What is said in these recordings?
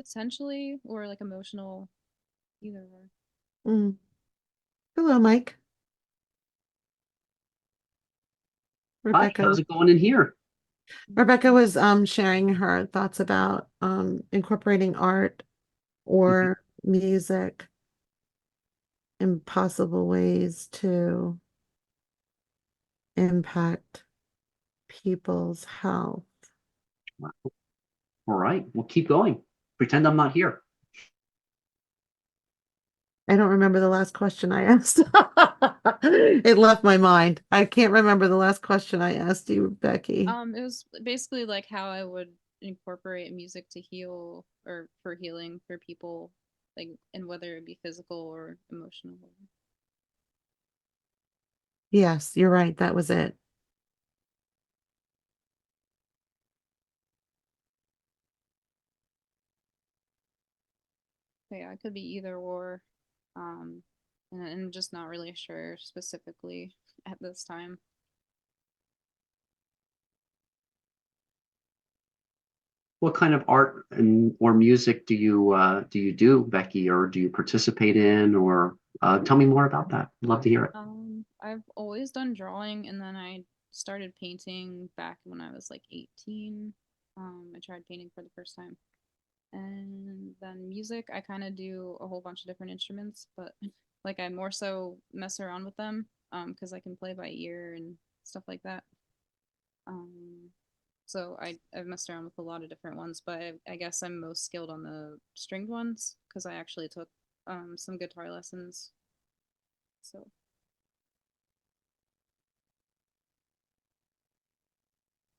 potentially, or like emotional, either or. Mm. Hello, Mike. Hi, Rebecca. how's it going in here? Rebecca was sharing her thoughts about incorporating art Mhm. or music in possible ways to impact people's health. Wow. All right, well, keep going. Pretend I'm not here. I don't remember the last question I asked. It left my mind. I can't remember the last question I asked you, Becky. It was basically like how I would incorporate music to heal or for healing for people, like, and whether it be physical or emotional. Yes, you're right. That was it. So yeah, it could be either or. Um, and I'm just not really sure specifically at this time. What kind of art and or music do you do, Becky, or do you participate in, or tell me more about that. I'd love to hear it. I've always done drawing, and then I started painting back when I was like 18. I tried painting for the first time. And then music, I kind of do a whole bunch of different instruments, but like I more so mess around with them because I can play by ear and stuff like that. Um, so I've messed around with a lot of different ones, but I guess I'm most skilled on the stringed ones because I actually took some guitar lessons. So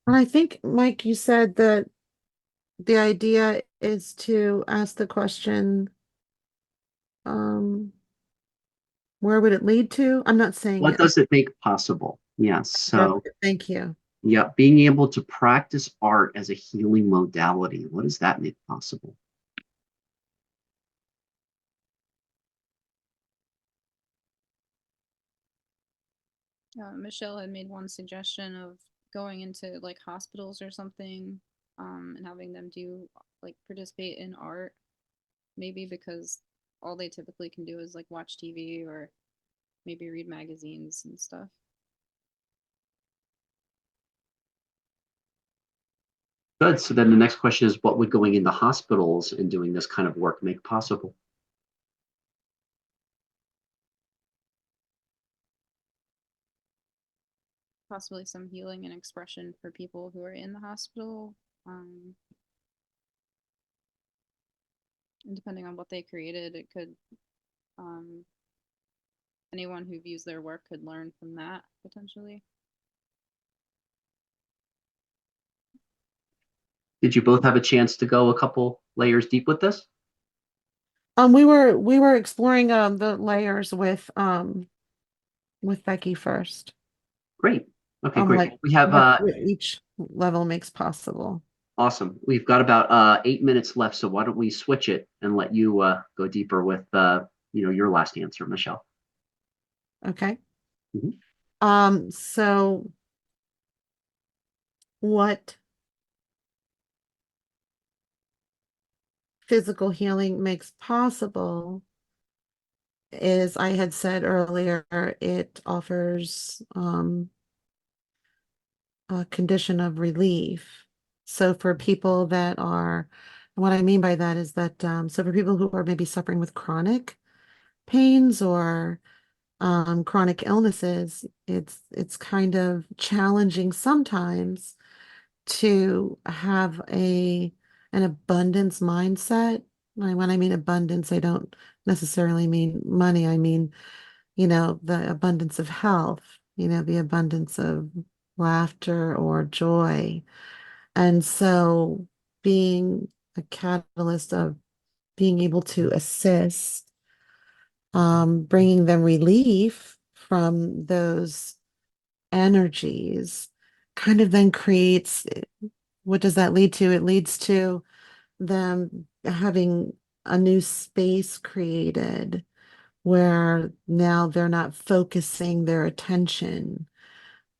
And I think, Mike, you said that the idea is to ask the question, um, where would it lead to? I'm not saying What it. does it make possible? Yes. So, Thank you. yeah, being able to practice art as a healing modality, what does that make possible? Michelle had made one suggestion of going into like hospitals or something, and having them do like participate in art, maybe because all they typically can do is like watch TV or maybe read magazines and stuff. Good. So then the next question is, what would going into hospitals and doing this kind of work make possible? Possibly some healing and expression for people who are in the hospital. Um, and depending on what they created, it could um, anyone who views their work could learn from that potentially. Did you both have a chance to go a couple layers deep with this? We were exploring the layers with Becky first. Great. Okay, great. Like Well, we have what each level makes possible. awesome. We've got about 8 minutes left, so why don't we switch it and let you go deeper with your last answer, Michelle. Okay. Mhm. So what physical healing makes possible is, I had said earlier, it offers a condition of relief. So for people that are, what I mean by that is that, so for people who are maybe suffering with chronic pains or chronic illnesses, it's kind of challenging sometimes to have an abundance mindset. When I mean abundance, I don't necessarily mean money. I mean, the abundance of health, the abundance of laughter or joy. And so being a catalyst of being able to assist, bringing them relief from those energies kind of then creates, what does that lead to? It leads to them having a new space created where now they're not focusing their attention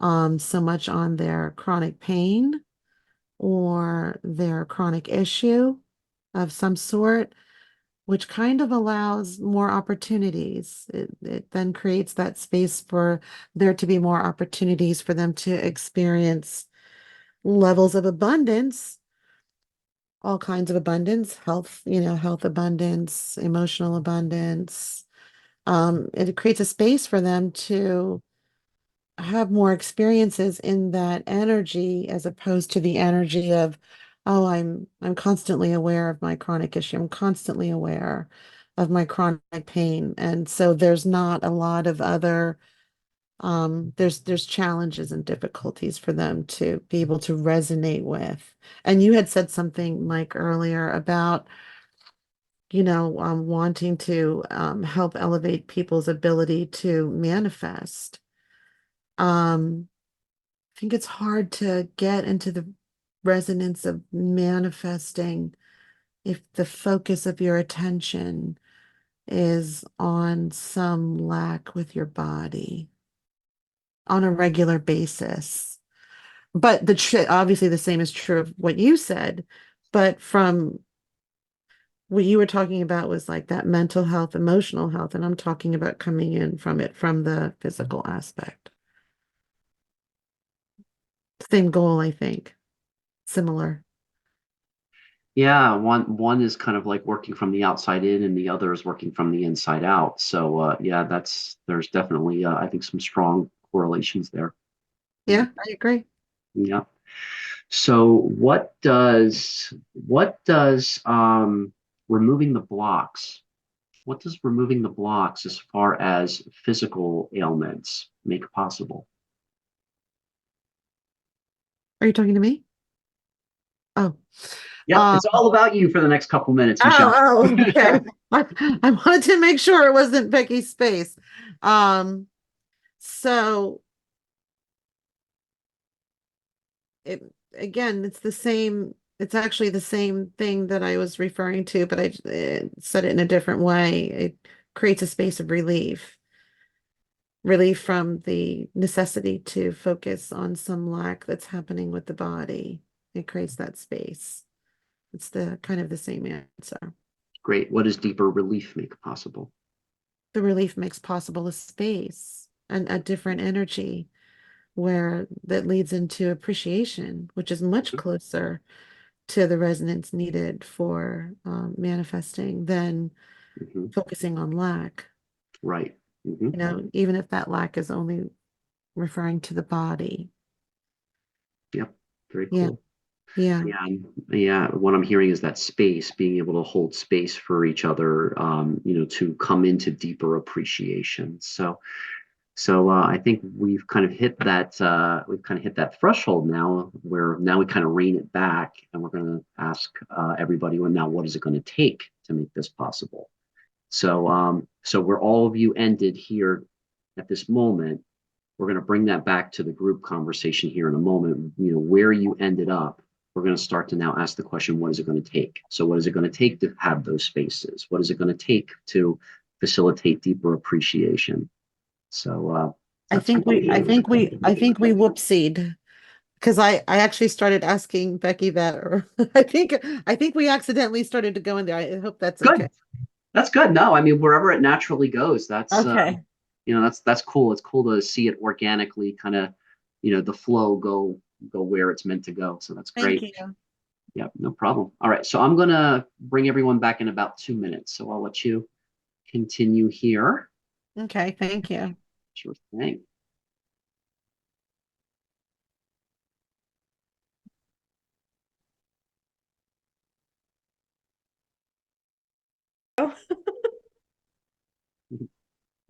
so much on their chronic pain or their chronic issue, of some sort, which kind of allows more opportunities. It then creates that space for there to be more opportunities for them to experience levels of abundance, all kinds of abundance, health, health abundance, emotional abundance. It creates a space for them to have more experiences in that energy as opposed to the energy of, oh, I'm constantly aware of my chronic issue. I'm constantly aware of my chronic pain. And so there's not a lot of other there's challenges and difficulties for them to be able to resonate with. And you had said something, Mike, earlier about wanting to help elevate people's ability to manifest. I think it's hard to get into the resonance of manifesting if the focus of your attention is on some lack with your body on a regular basis. But obviously the same is true of what you said, but from what you were talking about was like that mental health, emotional health, and I'm talking about coming in from it from the physical aspect. Same goal, I think. Similar. Yeah, one is kind of like working from the outside in, and the other is working from the inside out. So yeah, there's definitely I think some strong correlations there. Yeah, Yeah, I agree. yeah. So what does removing the blocks? What does removing the blocks as far as physical ailments make possible? Are you talking to me? Oh. Yep, Um, it's all about you for the next couple minutes, Michelle. okay. I wanted to make sure it wasn't Becky's space. Um, so it again, it's actually the same thing that I was referring to, but I said it in a different way. It creates a space of relief from the necessity to focus on some lack that's happening with the body. It creates that space. It's the kind of the same answer. Great. What does deeper relief make possible? The relief makes possible a space and a different energy where that leads into appreciation, which is much closer to the resonance needed for manifesting than Hmm. focusing on lack. Right. Hmm. Even if that lack is only referring to the body. Yep. Very Yeah, cool. yeah. Yeah, yeah. What I'm hearing is that space, being able to hold space for each other, to come into deeper appreciation. So I think we've kind of hit that threshold now, where now we kind of rein it back, and we're going to ask everybody, well, now what is it going to take to make this possible? So where all of you ended here at this moment, we're going to bring that back to the group conversation here in a moment. Where you ended up, we're going to start to now ask the question, what is it going to take? So what is it going to take to have those spaces? What is it going to take to facilitate deeper appreciation? So I that's think cool. I think we whoopsied because I actually started asking Becky that, or I think we accidentally started to go in there. I hope that's okay. Good. That's good. No, I mean, wherever it naturally goes, Okay. that's cool. It's cool to see it organically kind of, the flow go where it's meant to go. So that's Thank great. you. Yeah, no problem. All right. So I'm gonna bring everyone back in about 2 minutes. So I'll let you continue here. Okay, thank you. Sure thing.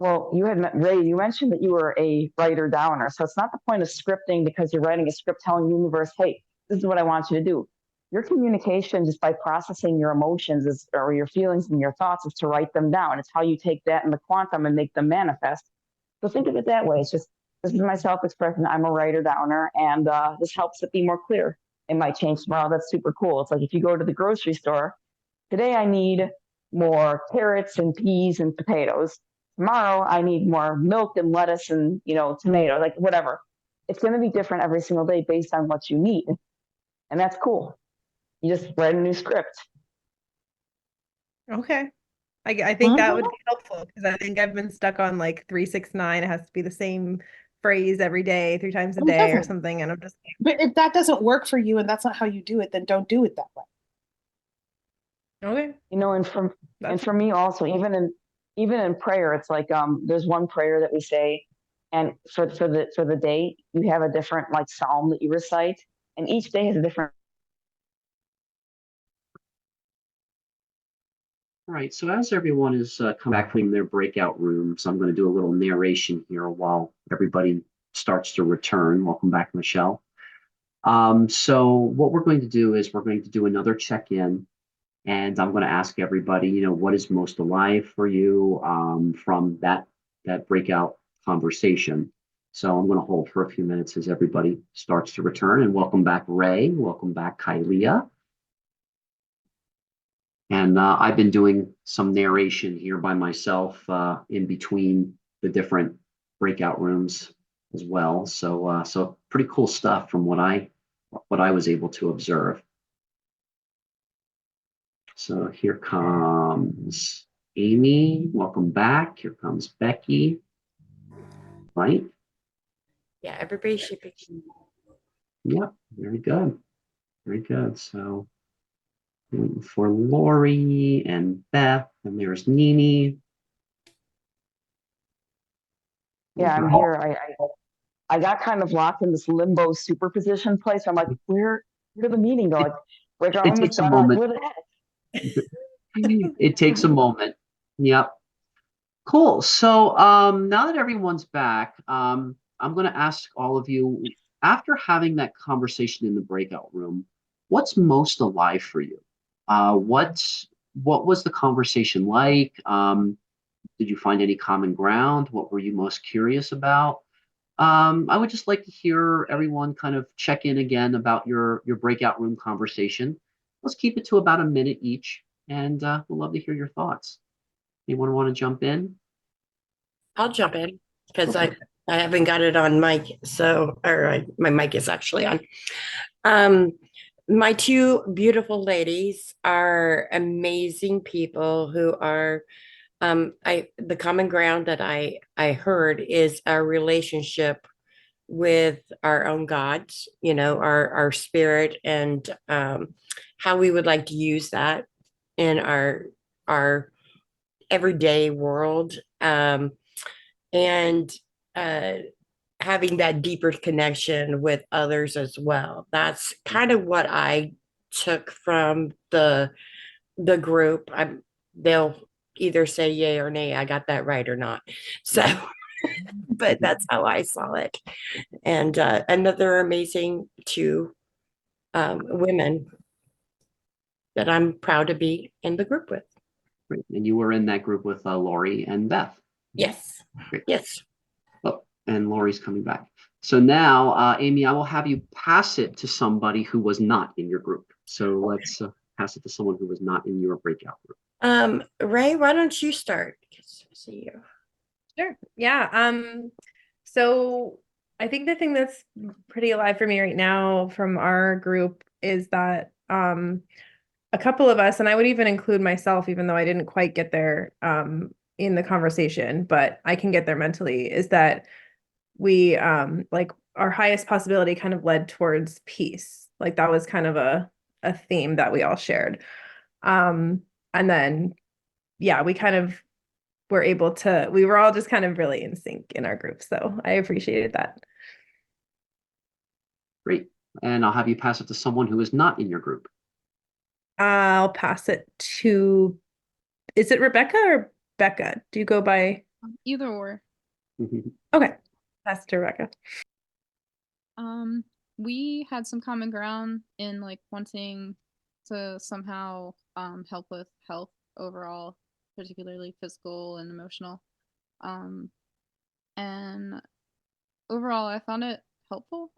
Well, Ray, you mentioned that you were a writer downer. So it's not the point of scripting because you're writing a script telling the universe, hey, this is what I want you to do. Your communication, just by processing your emotions or your feelings and your thoughts, is to write them down. It's how you take that in the quantum and make them manifest. So think of it that way. It's just, this is my self expression. I'm a writer downer, and this helps it be more clear. It might change tomorrow. That's super cool. It's like if you go to the grocery store, today I need more carrots and peas and potatoes. Tomorrow I need more milk and lettuce and tomato, like whatever. It's going to be different every single day based on what you need, and that's cool. You just write a new script. Okay. I think that would be helpful because I think I've been stuck on like 369. It has to be the same phrase every day, 3 times a Well, it day or doesn't. something. And I'm just But if that doesn't work for you and that's not how you do it, then don't do it that way. okay. You know, and That's for me also, even in prayer, it's like there's one prayer that we say, and for the day, you have a different like psalm that you recite, and each day has a different. All right, so as everyone is come back from their breakout rooms, I'm going to do a little narration here while everybody starts to return. Welcome back, Michelle. So what we're going to do is we're going to do another check-in, and I'm going to ask everybody, what is most alive for you from that breakout conversation. So I'm going to hold for a few minutes as everybody starts to return. And welcome back, Ray. Welcome back, Kylia. And I've been doing some narration here by myself in between the different breakout rooms as well. So pretty cool stuff from what I was able to observe. So here comes Amy. Welcome back. Here comes Becky. Right? Yeah, everybody should be. Yep. Very good. Very good. So waiting for Lori and Beth, and there's Nini. Yeah, I'm here. I got kind of locked in this limbo superposition place. I'm like, where did the meeting go? Like, breakout It room is takes a done. I'm like, moment. where the heck? It takes a moment. Yep. Cool. So now that everyone's back, I'm going to ask all of you, after having that conversation in the breakout room, what's most alive for you? What was the conversation like? Did you find any common ground? What were you most curious about? I would just like to hear everyone kind of check in again about your breakout room conversation. Let's keep it to about a minute each, and we'll love to hear your thoughts. Anyone want to jump in? I'll jump in because I haven't got it on mic. So, my mic is actually on. Um, my two beautiful ladies are amazing people who are the common ground that I heard is our relationship with our own gods, our spirit, and how we would like to use that in our everyday world, and uh, having that deeper connection with others as well. That's kind of what I took from the group. They'll either say yay or nay, I got that right or not. So, but that's how I saw it. And another amazing two women that I'm proud to be in the group with. Great. And you were in that group with Lori and Beth. Yes. Great. Yes. Oh, and Lori's coming back. So now, Amy, I will have you pass it to somebody who was not in your group. So let's pass it to someone who was not in your breakout group. Ray, why don't you start? I see you. Sure. Yeah. So I think the thing that's pretty alive for me right now from our group is that a couple of us, and I would even include myself, even though I didn't quite get there in the conversation, but I can get there mentally, is that we like our highest possibility kind of led towards peace. Like that was kind of a theme that we all shared. And then yeah, we kind of we were all just kind of really in sync in our group. So I appreciated that. Great. And I'll have you pass it to someone who is not in your group. I'll pass it to, is it Rebecca or Becca? Do you go by? Either or. Okay, pass it to Rebecca. We had some common ground in like wanting to somehow help with health overall, particularly physical and emotional. And overall I found it helpful.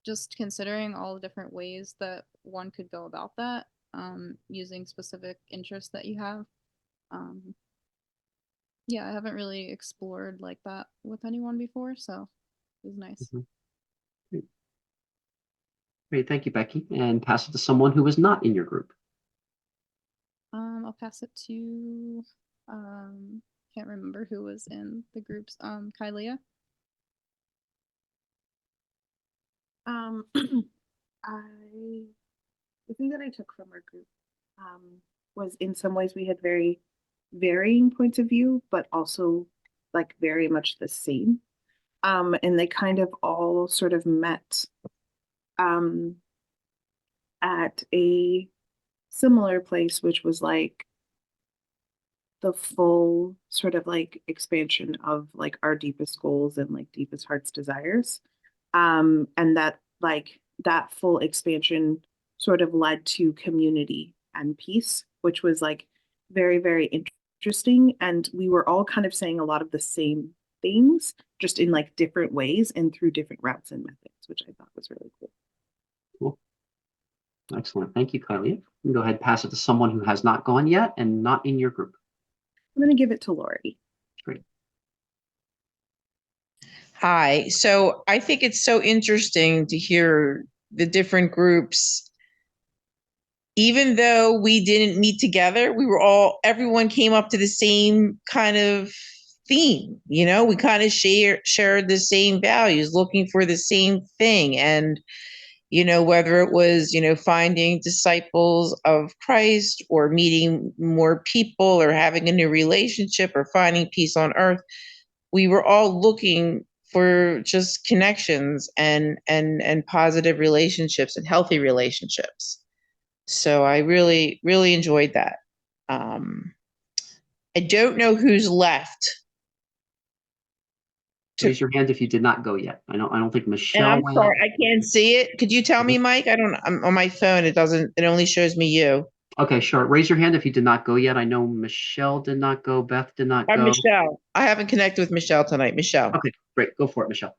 Just considering all the different ways that one could go about that, using specific interests that you have. Yeah, I haven't really explored like that with anyone before, so it was nice. Great, thank you, Becky. And pass it to someone who is not in your group. I'll pass it to can't remember who was in the groups. Kylia. I the thing that I took from our group was in some ways we had very varying points of view, but also like very much the same. And they kind of all sort of met um, at a similar place, which was like the full sort of like expansion of like our deepest goals and like deepest heart's desires. And that like that full expansion sort of led to community and peace, which was like very, very interesting. And we were all kind of saying a lot of the same things, just in like different ways and through different routes and methods, which I thought was really cool. Cool. Excellent. Thank you, Kylie. Go ahead and pass it to someone who has not gone yet and not in your group. I'm going to give it to Lori. Great. Hi. So I think it's so interesting to hear the different groups. Even though we didn't meet together, everyone came up to the same kind of theme. You know, we kind of shared the same values, looking for the same thing. And, you know, whether it was, you know, finding disciples of Christ or meeting more people or having a new relationship or finding peace on earth, we were all looking for just connections and positive relationships and healthy relationships. So I really, really enjoyed that. I don't know who's left. Raise your hand if you did not go yet. I don't think And Michelle I'm went. sorry, I can't see it. Could you tell me, Mike? I'm on my phone. It only shows me you. Okay, sure. Raise your hand if you did not go yet. I know Michelle did not go. Beth did not go. Michelle. I haven't connected with Michelle tonight. Michelle. Okay, great. Go for it, Michelle.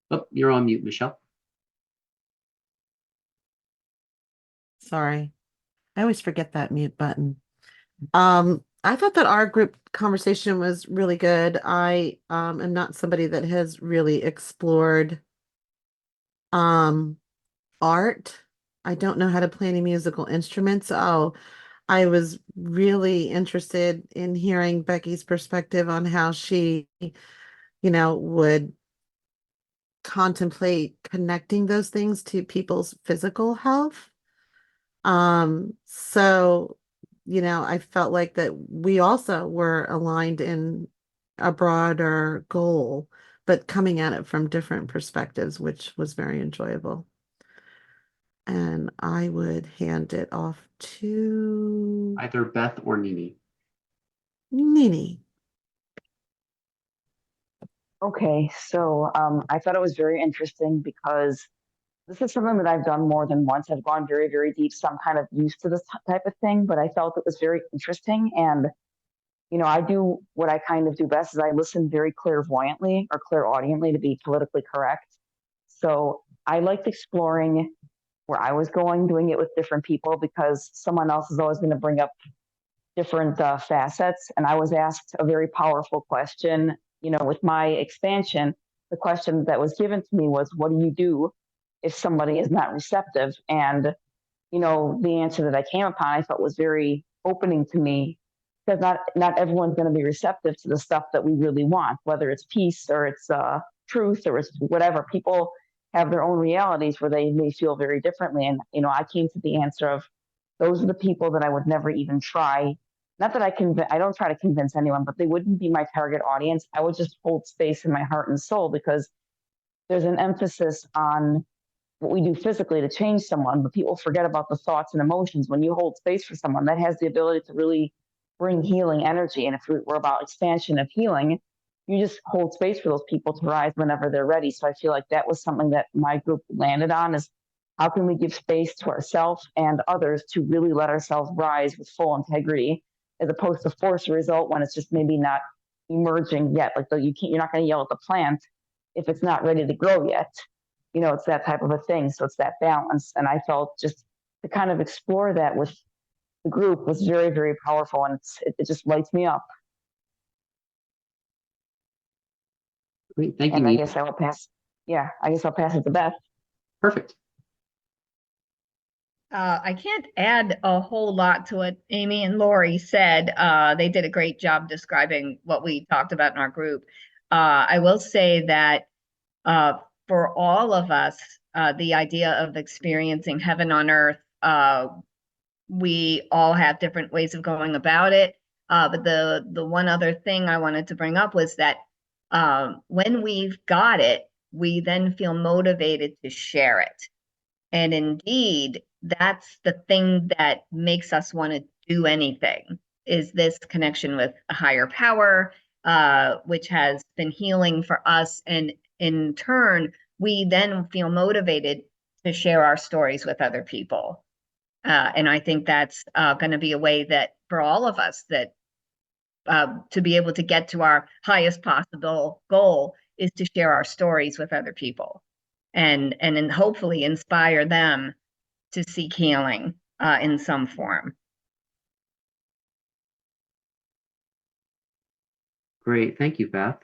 Oh, you're on mute, Michelle. Sorry. I always forget that mute button. I thought that our group conversation was really good. I am not somebody that has really explored art. I don't know how to play any musical instruments. Oh, I was really interested in hearing Becky's perspective on how she, would contemplate connecting those things to people's physical health. So, I felt like that we also were aligned in a broader goal, but coming at it from different perspectives, which was very enjoyable. And I would hand it off to Either Beth or Nini. Nini. Okay, so I thought it was very interesting because this is something that I've done more than once. I've gone very, very deep, so I'm kind of used to this type of thing, but I felt it was very interesting. And, I do what I kind of do best is I listen very clairvoyantly or clairaudiently to be politically correct. So I liked exploring where I was going, doing it with different people because someone else is always going to bring up different facets. And I was asked a very powerful question, with my expansion. The question that was given to me was, what do you do if somebody is not receptive? And, the answer that I came upon, I felt was very opening to me because not everyone's going to be receptive to the stuff that we really want, whether it's peace or it's truth or it's whatever. People have their own realities where they may feel very differently. And, I came to the answer of those are the people that I would never even try. Not that I don't try to convince anyone, but they wouldn't be my target audience. I would just hold space in my heart and soul because there's an emphasis on what we do physically to change someone, but people forget about the thoughts and emotions. When you hold space for someone, that has the ability to really bring healing energy. And if we're about expansion of healing, you just hold space for those people to rise whenever they're ready. So I feel like that was something that my group landed on is how can we give space to ourselves and others to really let ourselves rise with full integrity as opposed to force a result when it's just maybe not emerging yet. Like you're not going to yell at the plant if it's not ready to grow yet. It's that type of a thing. So it's that balance. And I felt just to kind of explore that with the group was very, very powerful. And it just lights me up. Great. Thank you, And I Nini. guess I'll pass it to Beth. Perfect. I can't add a whole lot to what Amy and Lori said. They did a great job describing what we talked about in our group. I will say that for all of us, the idea of experiencing heaven on earth, we all have different ways of going about it. But the one other thing I wanted to bring up was that when we've got it, we then feel motivated to share it. And indeed, that's the thing that makes us want to do anything, is this connection with a higher power, which has been healing for us. And in turn, we then feel motivated to share our stories with other people. And I think that's going to be a way that for all of us that to be able to get to our highest possible goal is to share our stories with other people and then hopefully inspire them to seek healing in some form. Great. Thank you, Beth.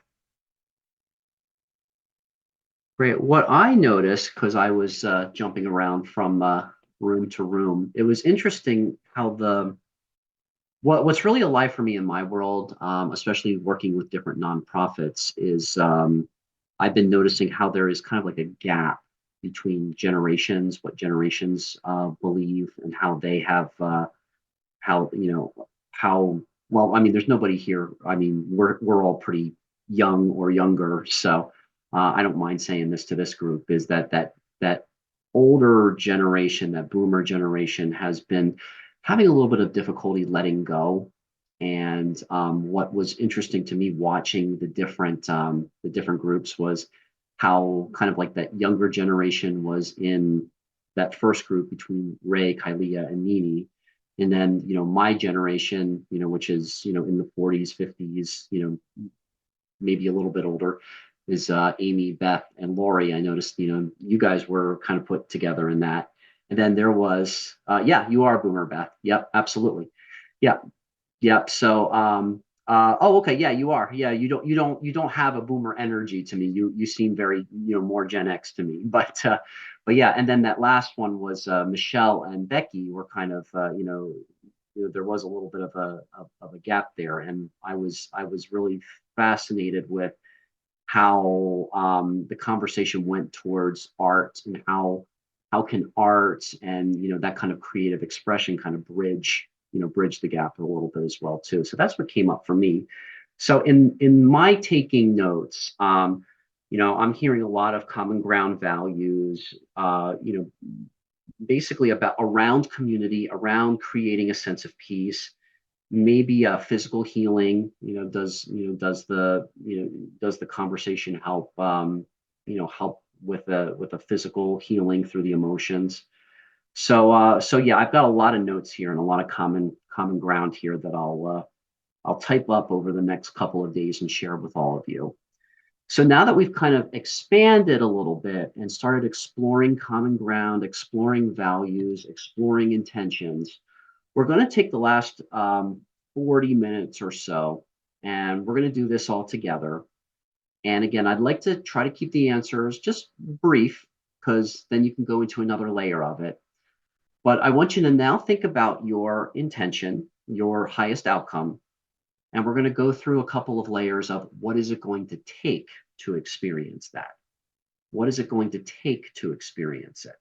Great. What I noticed, because I was jumping around from room to room, it was interesting how what's really alive for me in my world, especially working with different nonprofits, is I've been noticing how there is kind of like a gap between generations, what generations believe, and how they have how how well. I mean, there's nobody here. I mean, we're all pretty young or younger, so I don't mind saying this to this group is that older generation, that boomer generation, has been having a little bit of difficulty letting go. And what was interesting to me watching the different groups was how kind of like that younger generation was in that first group between Ray, Kylea, and Nini. And then, my generation, which is, in the 40s, 50s, maybe a little bit older, is Amy, Beth, and Lori. I noticed, you guys were kind of put together in that. And then there was, yeah, you are Boomer, Beth. Yep, absolutely. Yep, yep. So, oh, okay, yeah, you are. Yeah, you don't have a Boomer energy to me. You seem very, more Gen X to me. But yeah, and then that last one was Michelle and Becky were kind of, there was a little bit of a gap there, and I was really fascinated with how the conversation went towards art and how can art and that kind of creative expression kind of bridge the gap a little bit as well too. So that's what came up for me. So in my taking notes, I'm hearing a lot of common ground values, basically about around community, around creating a sense of peace, maybe physical healing. Does the conversation help help with a physical healing through the emotions. So yeah, I've got a lot of notes here and a lot of common ground here that I'll type up over the next couple of days and share with all of you. So now that we've kind of expanded a little bit and started exploring common ground, exploring values, exploring intentions, we're going to take the last 40 minutes or so, and we're going to do this all together. And again, I'd like to try to keep the answers just brief, because then you can go into another layer of it. But I want you to now think about your intention, your highest outcome, and we're going to go through a couple of layers of what is it going to take to experience that? What is it going to take to experience it?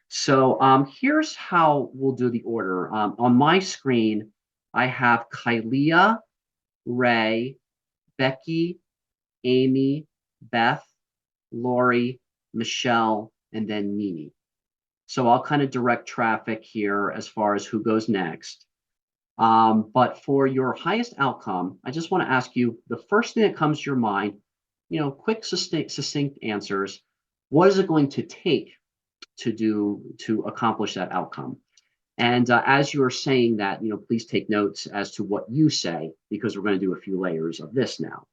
So here's how we'll do the order. On my screen, I have Kylea, Ray, Becky, Amy, Beth, Lori, Michelle, and then Nini. So I'll kind of direct traffic here as far as who goes next. But for your highest outcome, I just want to ask you the first thing that comes to your mind, quick, succinct answers. What is it going to take to accomplish that outcome? And as you're saying that, please take notes as to what you say, because we're going to do a few layers of this now.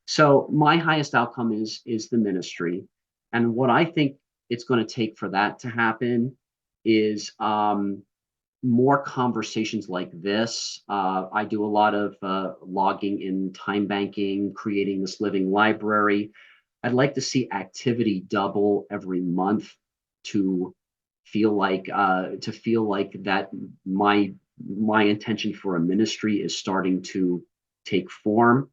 So my highest outcome is the ministry. And what I think it's going to take for that to happen is more conversations like this. I do a lot of logging in time banking, creating this living library. I'd like to see activity double every month to feel like that my intention for a ministry is starting to take form.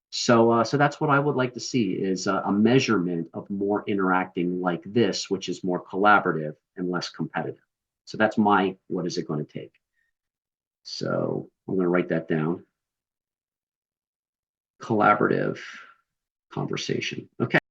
So that's what I would like to see, is a measurement of more interacting like this, which is more collaborative and less competitive. So that's my, what is it going to take? So I'm going to write that down. Collaborative conversation. Okay.